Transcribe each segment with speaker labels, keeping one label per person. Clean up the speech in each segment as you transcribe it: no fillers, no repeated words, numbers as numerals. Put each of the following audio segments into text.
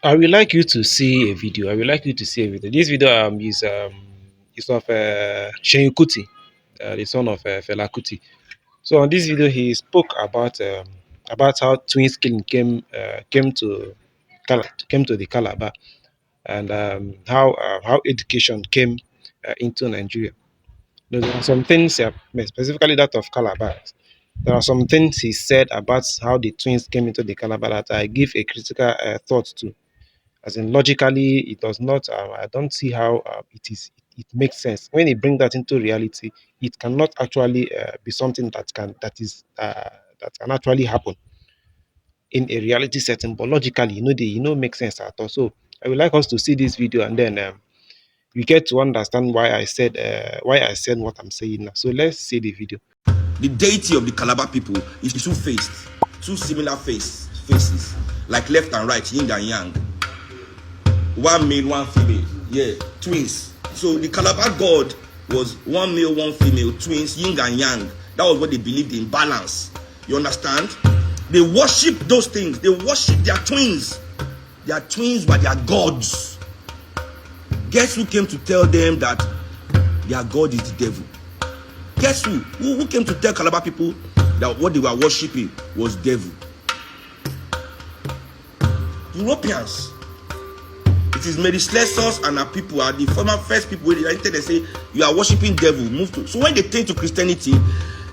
Speaker 1: I would like you to see a video. I would like you to see a video. This video is of Shehu Kuti, the son of Fela Kuti. So on this video, he spoke about how twins killing came to the Calabar, and how education came into Nigeria. There are some things, specifically that of Calabar. There are some things he said about how the twins came into the Calabar that I give a critical thought to. As in, logically, it does not. I don't see how it makes sense when you bring that into reality. It cannot actually be something that can actually happen in a reality setting. But logically, makes sense at all. So I would like us to see this video, and then we get to understand why I said what I'm saying now. So let's see the video.
Speaker 2: The deity of the Calabar people is two-faced, two similar faces, like left and right, yin and yang. One male, one female. Yeah, twins. So the Calabar god was one male, one female, twins, yin and yang. That was what they believed in, balance. You understand? They worship those things. They worship their twins. Their twins were their gods. Guess who came to tell them that their god is the devil? Guess who? Who came to tell Calabar people that what they were worshiping was devil? Europeans. It is Mary Slessors and her people are the former first people where they entered and say you are worshiping devil. Move to. So when they turn to Christianity,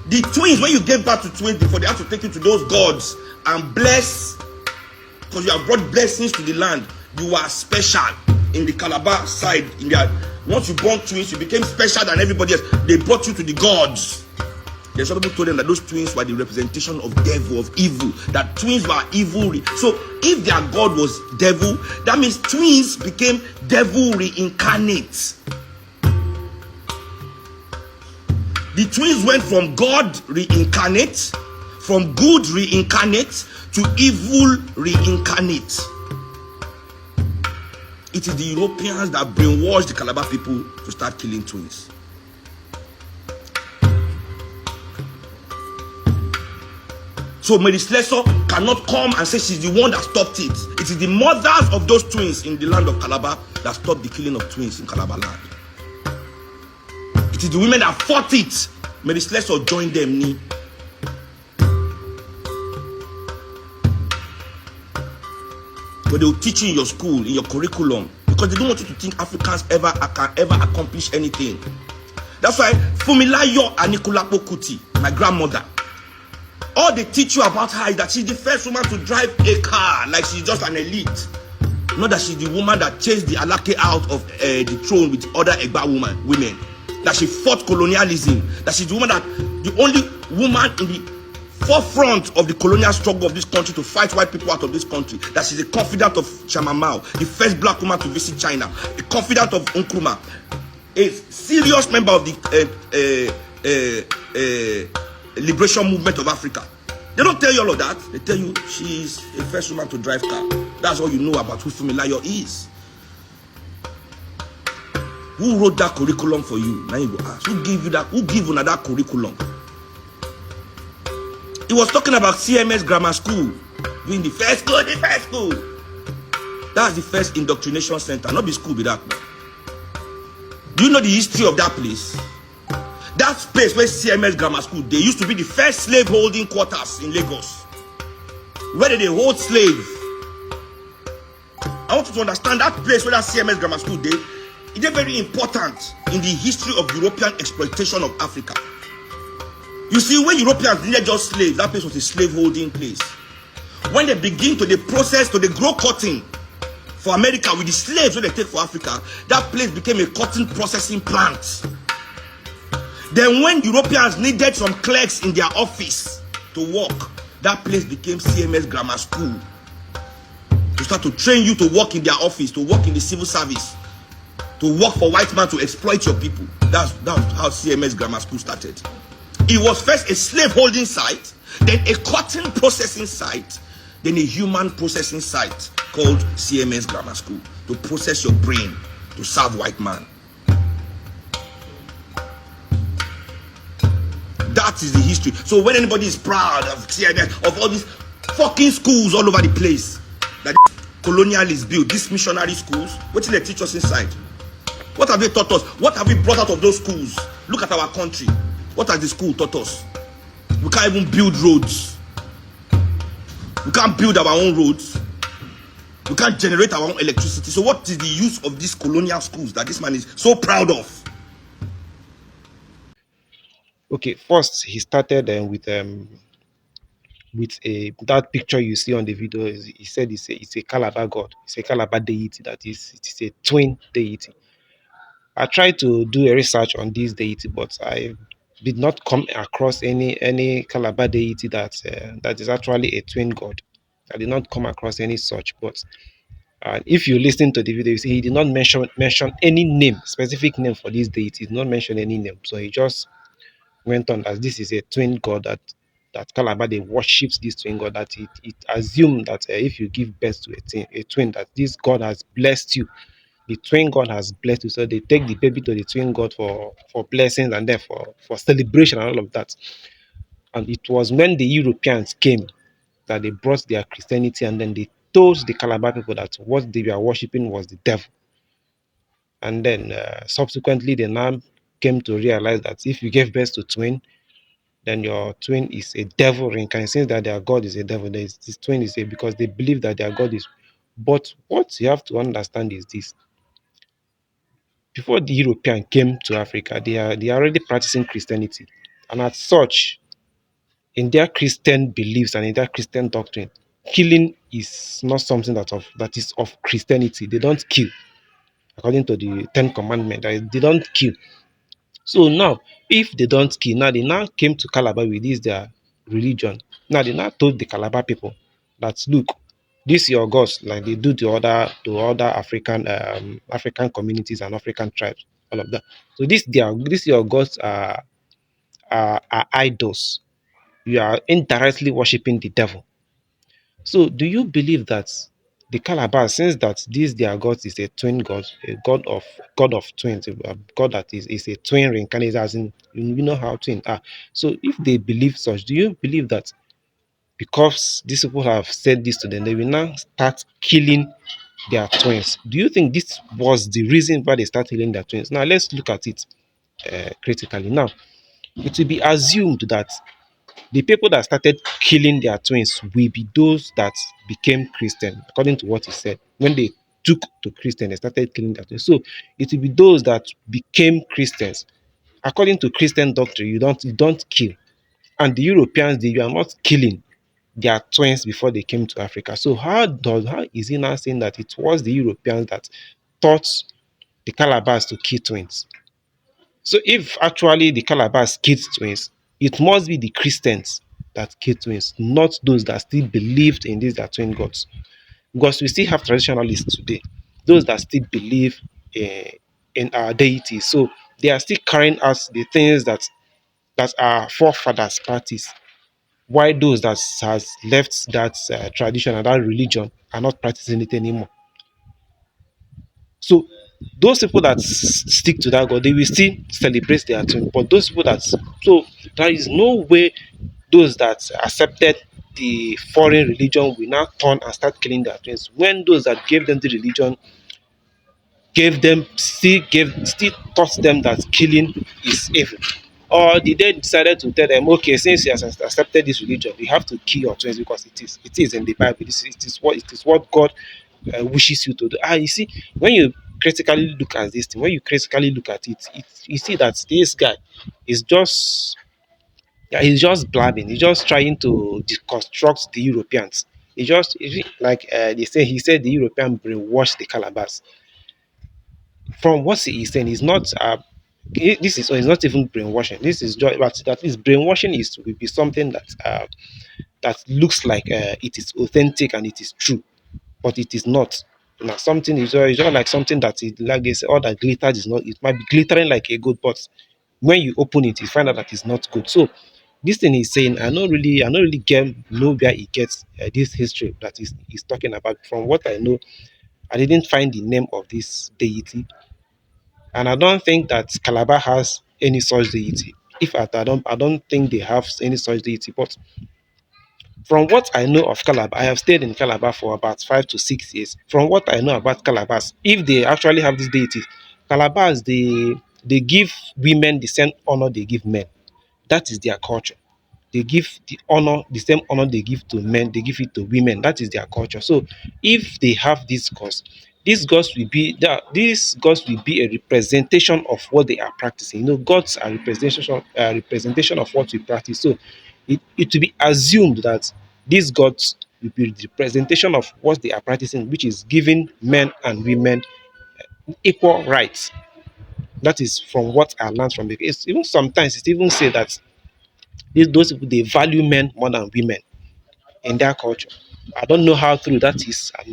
Speaker 2: the twins, when you gave birth to twins before, they have to take you to those gods and bless, because you have brought blessings to the land. You are special in the Calabar side. In their, once you born twins, you became special than everybody else. They brought you to the gods. There's some people told them that those twins were the representation of devil, of evil. That twins were evil. So if their god was devil, that means twins became devil reincarnate. The twins went from God reincarnate, from good reincarnate to evil reincarnate. It is the Europeans that brainwashed the Calabar people to start killing twins. So Mary Slessor cannot come and say she's the one that stopped it. It is the mothers of those twins in the land of Calabar that stopped the killing of twins in Calabar land. It is the women that fought it. Mary Slessor joined them. But they will teach you in your school, in your curriculum, because they don't want you to think Africans can ever accomplish anything. That's why Fumilayo Anikulapo Kuti, my grandmother, all they teach you about her is that she's the first woman to drive a car, like she's just an elite. Not that she's the woman that chased the Alake out of the throne with other Egba women. That she fought colonialism. That she's the woman the only woman in the forefront of the colonial struggle of this country to fight white people out of this country. That she's a confidant of Chairman Mao, the first black woman to visit China, a confidant of Nkrumah, a serious member of the liberation movement of Africa. They don't tell you all of that. They tell you she's a first woman to drive car. That's all you know about who Fumilayo is. Who wrote that curriculum for you? Now you go ask. Who gave you that? Who gave you that curriculum? He was talking about CMS Grammar School. Doing the first school. That's the first indoctrination center. Not the school be that. Do you know the history of that place? That space where CMS Grammar School, they used to be the first slave holding quarters in Lagos. Where they hold slaves. I want you to understand that place where that CMS Grammar School did. It is very important in the history of European exploitation of Africa. You see, when Europeans needed just slaves, that place was a slave holding place. When they begin to the process, to the grow cotton for America with the slaves that they take for Africa, that place became a cotton processing plant. Then when Europeans needed some clerks in their office to work, that place became CMS Grammar School. To start to train you to work in their office, to work in the civil service, to work for white man to exploit your people. That's how CMS Grammar School started. It was first a slave holding site, then a cotton processing site, then a human processing site called CMS Grammar School to process your brain to serve white man. That is the history. So when anybody is proud of CMS, of all these fucking schools all over the place, that colonialists build, these missionary schools, what did they teach us inside? What have they taught us? What have we brought out of those schools? Look at our country. What has the school taught us? We can't even build roads. We can't build our own roads. We can't generate our own electricity. So what is the use of these colonial schools that this man is so proud of?
Speaker 1: Okay, first he started with a that picture you see on the video. He said it's a Calabar god, it's a Calabar deity, that is, it is a twin deity. I tried to do a research on this deity, but I did not come across any Calabar deity that is actually a twin god. I did not come across any such. But if you listen to the video, you see he did not mention any name, specific name for this deity. He did not mention any name. So he just went on as this is a twin god, that Calabar they worships this twin god, that it assumed that if you give birth to a twin, that this god has blessed you, the twin god has blessed you. So they take the baby to the twin god for blessings, and then for celebration and all of that. And it was when the Europeans came that they brought their Christianity, and then they told the Calabar people that what they were worshiping was the devil. And then subsequently they now came to realize that if you gave birth to twin, then your twin is a devil reincarnated. Since that their God is a devil, this twin is a, because they believe that their God is. But what you have to understand is this: before the European came to Africa, they are already practicing Christianity, and as such, in their Christian beliefs and in their Christian doctrine, killing is not something that is of Christianity. They don't kill according to the Ten Commandments. They don't kill. So now, if they don't kill, now they now came to Calabar with this their religion. Now they now told the Calabar people that look, this your gods, like they do to other African communities and African tribes, all of that. So this your gods are idols. You are indirectly worshiping the devil. So do you believe that the Calabar, since that this their god is a twin god, a god of twins, a god that is a twin reincarnated, as in you know how twins are. So if they believe such, do you believe that because these people have said this to them, they will now start killing their twins? Do you think this was the reason why they start killing their twins? Now let's look at it critically. Now it will be assumed that the people that started killing their twins will be those that became Christian, according to what he said. When they took to Christian, they started killing their twins. So it will be those that became Christians. According to Christian doctrine, you don't kill. And the Europeans, they were not killing their twins before they came to Africa. So how is he now saying that it was the Europeans that taught the Calabars to kill twins? So if actually the Calabars killed twins, it must be the Christians that killed twins, not those that still believed in these that twin gods. Because we still have traditionalists today, those that still believe in our deities. So they are still carrying out the things that our forefathers practice. Why those that has left that tradition and that religion are not practicing it anymore? So those people that stick to that God, they will still celebrate their twin. But those people that, so there is no way those that accepted the foreign religion will now turn and start killing their twins. When those that gave them the religion still taught them that killing is evil. Or did they decided to tell them, okay, since you have accepted this religion, you have to kill your twins because it is in the Bible. It is what God wishes you to do. You see, when you critically look at this thing, when you critically look at it, you see that this guy is just, yeah, he's just blabbing. He's just trying to deconstruct the Europeans. Like they say, he said the European brainwashed the Calabas. From what he is saying, he's not. This is, it's not even brainwashing. This is just, but that is brainwashing is will be something that looks like it is authentic and it is true, but it is not. Now something is just like something that is like they say, all that glitters is not. It might be glittering like a gold, but when you open it, you find out that it's not good. So this thing he's saying, I don't really get know where he gets this history that he's talking about. From what I know, I didn't find the name of this deity, and I don't think that Calabar has any such deity. If I don't think they have any such deity. But From what I know of Calabar, I have stayed in Calabar for about 5 to 6 years. From what I know about Calabars, if they actually have these deities, Calabars they give women the same honor they give men. That is their culture. They give the honor, the same honor they give to men, they give it to women. That is their culture. So if they have this gods, these gods will be a representation of what they are practicing. You know, gods are representation of what we practice. So it will be assumed that these gods will be the representation of what they are practicing, which is giving men and women equal rights. That is from what I learned from it. It's even sometimes it even say that those people they value men more than women in their culture. I don't know how true that is. I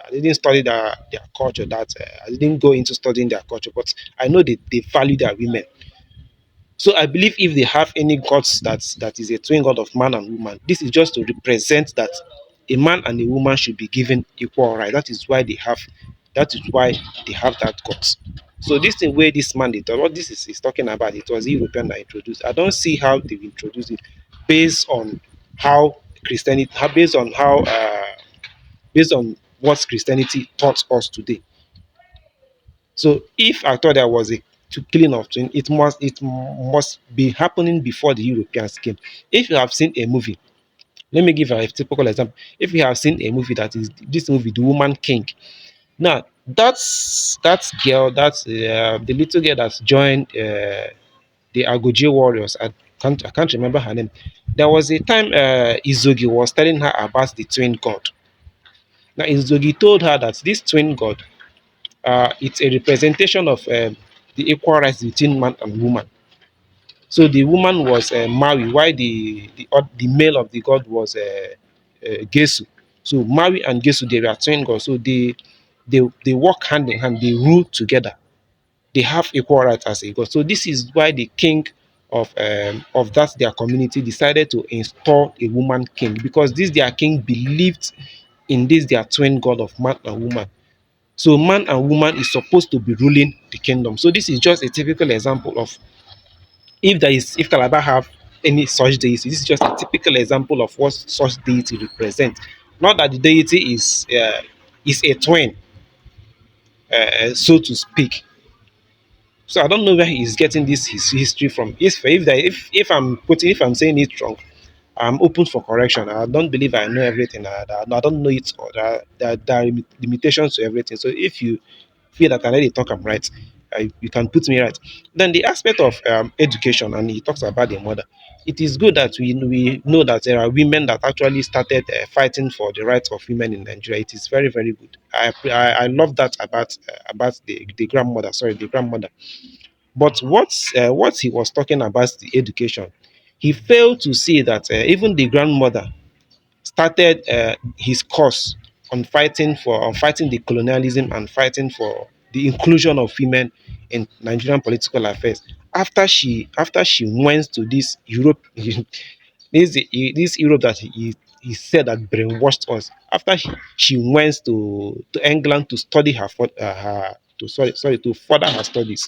Speaker 1: didn't study their culture. I didn't go into studying their culture, but I know they value their women. So I believe if they have any gods that is a twin god of man and woman, this is just to represent that a man and a woman should be given equal right. That is why they have that gods. So this thing where this man what this is talking about, it was European that introduced. I don't see how they introduced it based on how Christianity, based on what Christianity taught us today. So if I thought there was a killing of twin, it must be happening before the Europeans came. If you have seen a movie, let me give a typical example. If you have seen a movie that is this movie, The Woman King. Now that's girl, that's the little girl that's joined the Agoje warriors. I can't remember her name. There was a time Izogi was telling her about the twin god. Now Izogi told her that this twin god, it's a representation of the equal rights between man and woman. So the woman was Maui, while the male of the god was Gesu. So Maui and Gesu, they were twin gods. So they work hand in hand. They rule together. They have equal rights as a god. So this is why the king of that their community decided to install a woman king, because this their king believed in this their twin god of man and woman. So man and woman is supposed to be ruling the kingdom. So this is just a typical example of if Calabar have any such deity, this is just a typical example of what such deity represents. Not that the deity is a twin, so to speak. So I don't know where he's getting this his history from. If I'm saying it wrong, I'm open for correction. I don't believe I know everything. I don't know it, or there are limitations to everything. So if you feel that I already talk I'm right, you can put me right. Then the aspect of education, and he talks about the mother. It is good that we know that there are women that actually started fighting for the rights of women in Nigeria. It is very very good. I love that about the grandmother. Sorry, the grandmother. But what he was talking about the education, he failed to see that even the grandmother started his course on fighting the colonialism and fighting for the inclusion of women in Nigerian political affairs. After she went to this Europe, this Europe that he said that brainwashed us. After she went to England to study her to sorry to further her studies.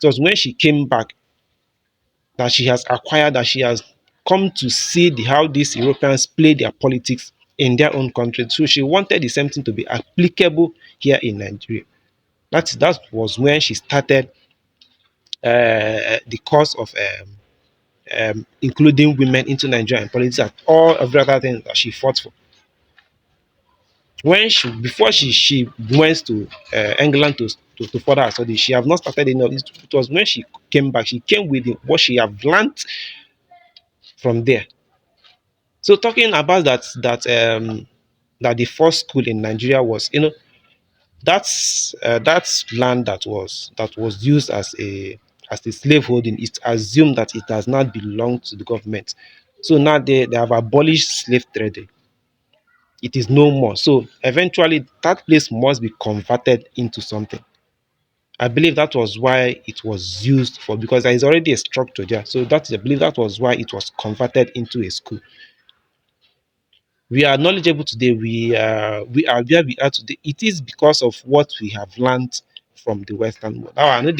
Speaker 1: It was when she came back that she has come to see how these Europeans play their politics in their own country. So she wanted the same thing to be applicable here in Nigeria. That was when she started the course of including women into Nigerian politics and all of the other things that she fought for. When she before she went to England to further her studies, she have not started any of this. It was when she came back, she came with what she have learned from there. So talking about that the first school in Nigeria was, that's land that was used as a slave holding. It's assumed that it does not belong to the government. So now they have abolished slave trading. It is no more. So eventually that place must be converted into something. I believe that was why it was used for, because there is already a structure there. So I believe that was why it was converted into a school. We are knowledgeable today. We are where we are today. It is because of what we have learned from the Western world. Now, I know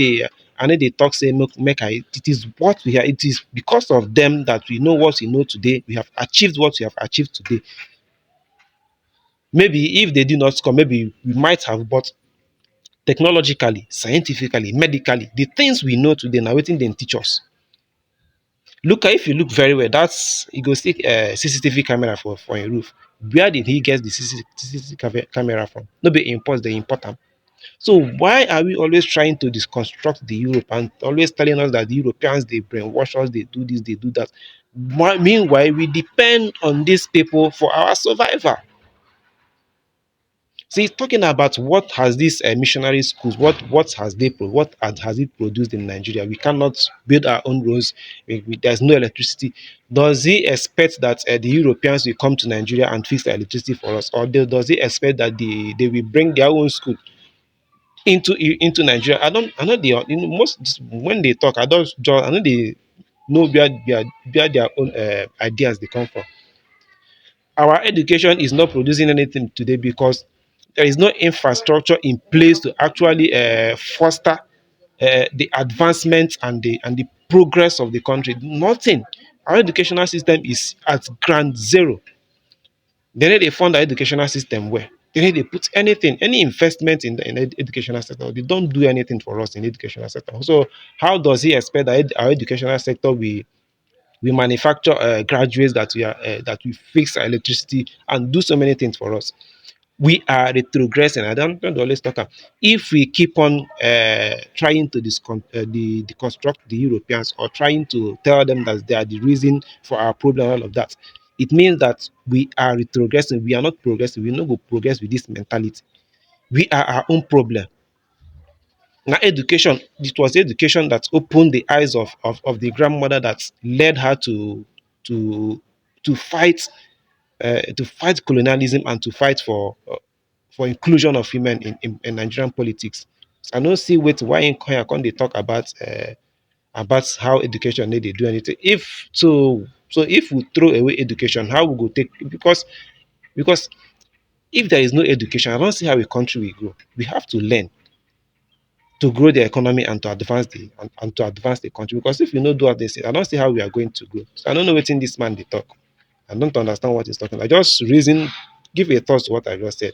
Speaker 1: they talk say make I, it is what we are, it is because of them that we know what we know today. We have achieved what we have achieved today. Maybe if they did not come, maybe we might have, but technologically, scientifically, medically, the things we know today now, waiting they teach us. Look, if you look very well, that's you go stick a CCTV camera for a roof. Where did he get the CCTV camera from? No be import, they import them. So why are we always trying to deconstruct the Europe and always telling us that the Europeans they brainwash us, they do this, they do that? Meanwhile, we depend on these people for our survival. See, talking about what has these missionary schools, what has it produced in Nigeria? We cannot build our own roads. There's no electricity. Does he expect that the Europeans will come to Nigeria and fix the electricity for us, or does he expect that they will bring their own school into Nigeria? I know they most when they talk, I know they know where their own ideas they come from. Our education is not producing anything today because there is no infrastructure in place to actually foster the advancement and the progress of the country. Nothing. Our educational system is at ground zero. They need to fund our educational system where they need to put anything, any investment in the educational sector. They don't do anything for us in the educational sector. So how does he expect that our educational sector we manufacture graduates that we fix our electricity and do so many things for us? We are retrogressing. I don't always talk about, if we keep on trying to deconstruct the Europeans or trying to tell them that they are the reason for our problem, all of that, it means that we are retrogressing. We are not progressing. We not go progress with this mentality. We are our own problem. Now, education, it was education that opened the eyes of the grandmother that led her to to fight to fight colonialism and to fight for inclusion of women in Nigerian politics. So I don't see wait why in Korea can they talk about how education need they do anything. So if we throw away education, how we go take, because if there is no education, I don't see how a country will grow. We have to learn to grow the economy and to advance and to advance the country. Because if we don't do what they say, I don't see how we are going to grow. So I don't know what in this man they talk. I don't understand what he's talking. I just reason, give a thought to what I just said.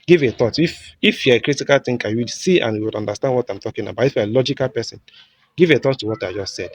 Speaker 1: Give a thought. If you're a critical thinker, you would see and you would understand what I'm talking about. If you're a logical person, give a thought to what I just said.